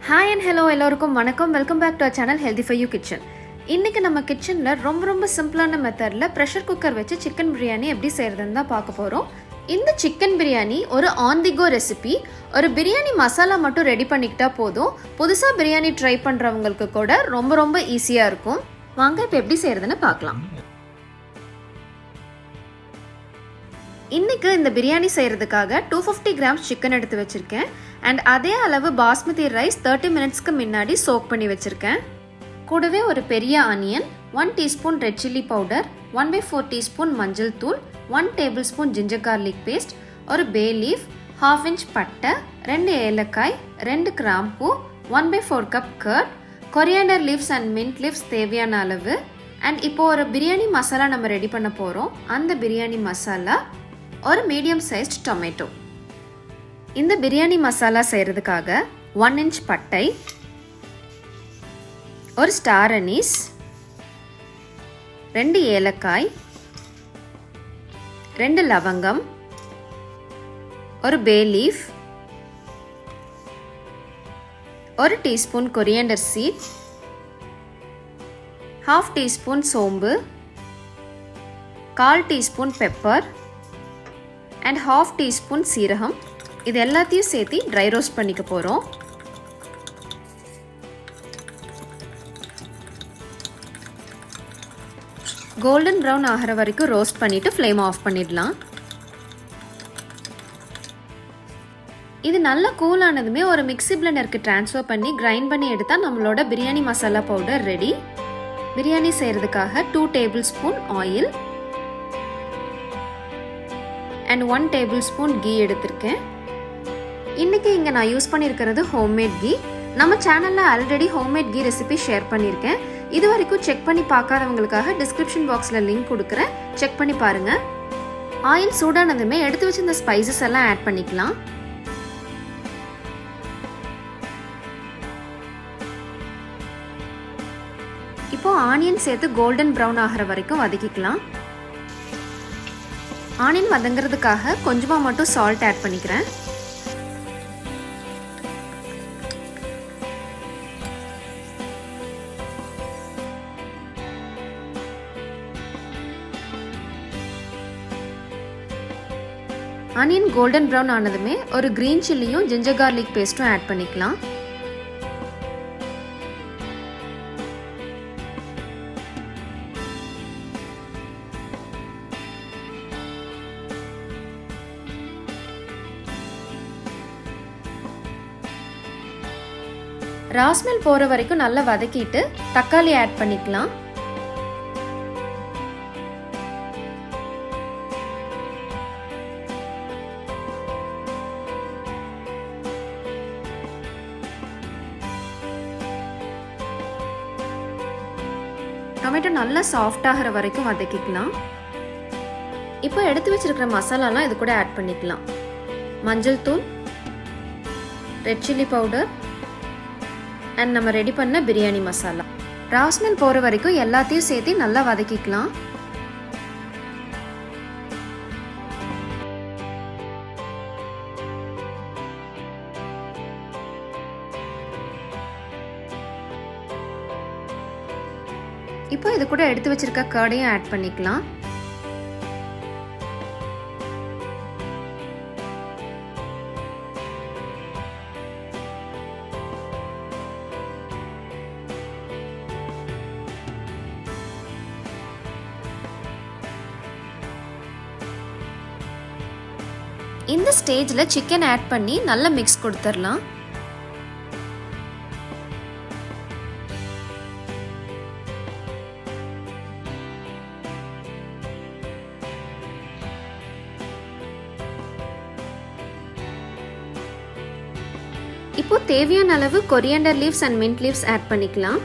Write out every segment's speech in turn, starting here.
Hi and hello எல்லோருக்கும் வணக்கம். Welcome back to our channel healthy for you kitchen. இன்றைக்கி நம்ம கிச்சனில் ரொம்ப சிம்பிளான மெத்தடில் ப்ரெஷர் குக்கர் வச்சு சிக்கன் பிரியாணி எப்படி செய்கிறதுன்னு தான் பார்க்க போகிறோம். இந்த சிக்கன் பிரியாணி ஒரு ஆன் தி கோ ரெசிபி. ஒரு பிரியாணி மசாலா மட்டும் ரெடி பண்ணிக்கிட்டா போதும். புதுசாக பிரியாணி ட்ரை பண்ணுறவங்களுக்கு கூட ரொம்ப ஈஸியாக இருக்கும். வாங்க இப்போ எப்படி செய்கிறதுன்னு பார்க்கலாம். இன்றைக்கி இந்த பிரியாணி செய்கிறதுக்காக 250 கிராம்ஸ் சிக்கன் எடுத்து வச்சுருக்கேன். அண்ட் அதே அளவு பாஸ்மதி ரைஸ் 30 மினிட்ஸ்க்கு முன்னாடி சோக் பண்ணி வச்சுருக்கேன். கூடவே ஒரு பெரிய onion, 1 teaspoon red chilli powder, 1/4 teaspoon மஞ்சள் தூள், 1 tablespoon ginger garlic paste, ஒரு பே லீஃப், 1/2 இன்ச் பட்டை, 2 ஏலக்காய், 2 கிராம்பூ, 1/4 cup curd, coriander leaves and mint leaves தேவையான அளவு. அண்ட் இப்போ ஒரு பிரியாணி மசாலா நம்ம ரெடி பண்ண போகிறோம். அந்த பிரியாணி மசாலா ஒரு மீடியம் சைஸ்ட் டொமேட்டோ. இந்த பிரியாணி மசாலா செய்கிறதுக்காக 1 இன்ச் பட்டை, ஒரு ஸ்டார் அனீஸ், 2 ஏலக்காய், 2 லவங்கம், ஒரு பே லீஃப், ஒரு டீஸ்பூன் கொரியாண்டர் சீட், 1/2 டீஸ்பூன் சோம்பு, 1/4 டீஸ்பூன் பெப்பர் அண்ட் 1/2 டீஸ்பூன் சீரகம். இது எல்லாத்தையும் சேர்த்து ட்ரை ரோஸ்ட் பண்ணிக்க போகிறோம். கோல்டன் ப்ரௌன் ஆகிற வரைக்கும் ரோஸ்ட் பண்ணிவிட்டு ஃப்ளேம் ஆஃப் பண்ணிடலாம். இது நல்லா கூல் ஆனதுமே ஒரு மிக்ஸி பிளெண்டருக்கு ட்ரான்ஸ்ஃபர் பண்ணி கிரைண்ட் பண்ணி எடுத்தால் நம்மளோட பிரியாணி மசாலா பவுடர் ரெடி. பிரியாணி செய்கிறதுக்காக 2 tablespoon oil and 1 tablespoon ghee எடுத்திருக்கேன். இன்றைக்கி இங்கே நான் யூஸ் பண்ணியிருக்கிறது ஹோம்மேட் கீ. நம்ம சேனலில் already homemade ghee recipe share பண்ணியிருக்கேன். இது வரைக்கும் செக் பண்ணி பார்க்காதவங்களுக்காக டிஸ்கிரிப்ஷன் பாக்ஸில் லிங்க் கொடுக்குறேன், செக் பண்ணி பாருங்கள். ஆயில் சூடானதுமே எடுத்து வச்சு இந்த ஸ்பைசஸ் எல்லாம் ஆட் பண்ணிக்கலாம். இப்போது ஆனியன் சேர்த்து கோல்டன் ப்ரௌன் ஆகிற வரைக்கும் வதக்கிக்கலாம். ஆனியன் வதங்கிறதுக்காக கொஞ்சமாக மட்டும் சால்ட் ஆட் பண்ணிக்கிறேன். ஆனியன் கோல்டன் ப்ரௌன் ஆனதுமே ஒரு கிரீன் சில்லியும் ஜிஞ்சர் கார்லிக் பேஸ்ட்டும் ஆட் பண்ணிக்கலாம். ராஸ்மெல் போகிற வரைக்கும் நல்லா வதக்கிட்டு தக்காளி ஆட் பண்ணிக்கலாம். டொமேட்டோ நல்லா சாஃப்ட் ஆகிற வரைக்கும் வதக்கிக்கலாம். இப்போ எடுத்து வச்சிருக்கிற மசாலாலாம் இது கூட ஆட் பண்ணிக்கலாம். மஞ்சள் தூள், ரெட் சில்லி பவுடர் அண்ட் நம்ம ரெடி பண்ண பிரியாணி மசாலா. ராஸ்மெல் போகிற வரைக்கும் எல்லாத்தையும் சேர்த்து நல்லா வதக்கிக்கலாம். இப்போ இது கூட எடுத்து வச்சிருக்க கர்டையும் ஆட் பண்ணிக்கலாம். இந்த ஸ்டேஜில் சிக்கன் ஆட் பண்ணி நல்லா மிக்ஸ் கொடுத்துடலாம். இப்போ தேவையான அளவு coriander leaves and mint leaves add பண்ணிக்கலாம்.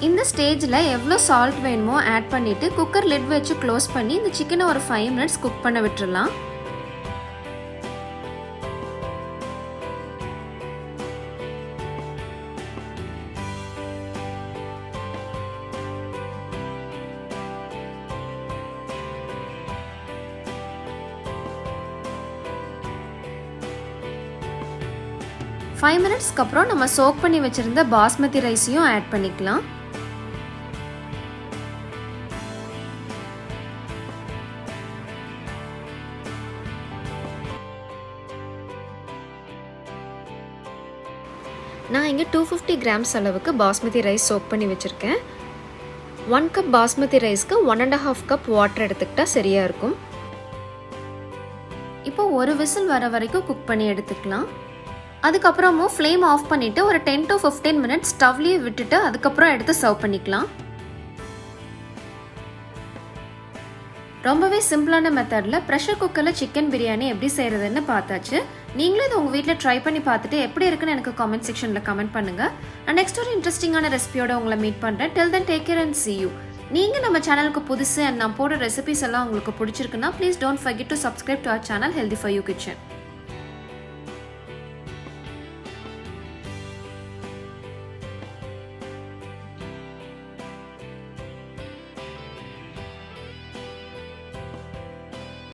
இந்த ஸ்டேஜில் எவ்வளோ சால்ட் வேணுமோ ஆட் பண்ணிவிட்டு குக்கர் லிட் வச்சு க்ளோஸ் பண்ணி இந்த சிக்கனை ஒரு 5 மினிட்ஸ் குக் பண்ண விட்டுறலாம். ஃபைவ் மினிட்ஸ்க்கு அப்புறம் நம்ம சோக் பண்ணி வச்சிருந்த பாஸ்மதி ரைஸையும் ஆட் பண்ணிக்கலாம். நான் இங்கே 250 கிராம்ஸ் அளவுக்கு பாஸ்மதி ரைஸ் சோக் பண்ணி வச்சுருக்கேன். 1 கப் பாஸ்மதி ரைஸ்க்கு 1.5 கப் வாட்டர் எடுத்துக்கிட்டா சரியாக இருக்கும். இப்போ ஒரு விசில் வர வரைக்கும் குக் பண்ணி எடுத்துக்கலாம். அதுக்கப்புறமும் ஃப்ளேம் ஆஃப் பண்ணிவிட்டு ஒரு 10 to 15 மினிட்ஸ் ஸ்டவ்லேயே விட்டுட்டு அதுக்கப்புறம் எடுத்து சர்வ் பண்ணிக்கலாம். ரொம்பவே சிம்பிளான மெத்தடில் ப்ரெஷர் குக்கரில் சிக்கன் பிரியாணி எப்படி செய்கிறதுன்னு பார்த்தாச்சு. நீங்களும் இதை உங்கள் வீட்டில் ட்ரை பண்ணி பார்த்துட்டு எப்படி இருக்குன்னு எனக்கு காமெண்ட் செக்ஷனில் கமெண்ட் பண்ணுங்கள். நான் நெக்ஸ்ட் ஒரு இன்ட்ரெஸ்டிங்கான ரெசிபியோட உங்களை மீட் பண்ணுறேன். Till then take care and see you. நீங்கள் நம்ம சேனலுக்கு புதுசு அண்ட் நான் போடுற ரெசிபிஸ் எல்லாம் உங்களுக்கு பிடிச்சிருக்குன்னா please don't forget to subscribe to our channel Healthy for You Kitchen.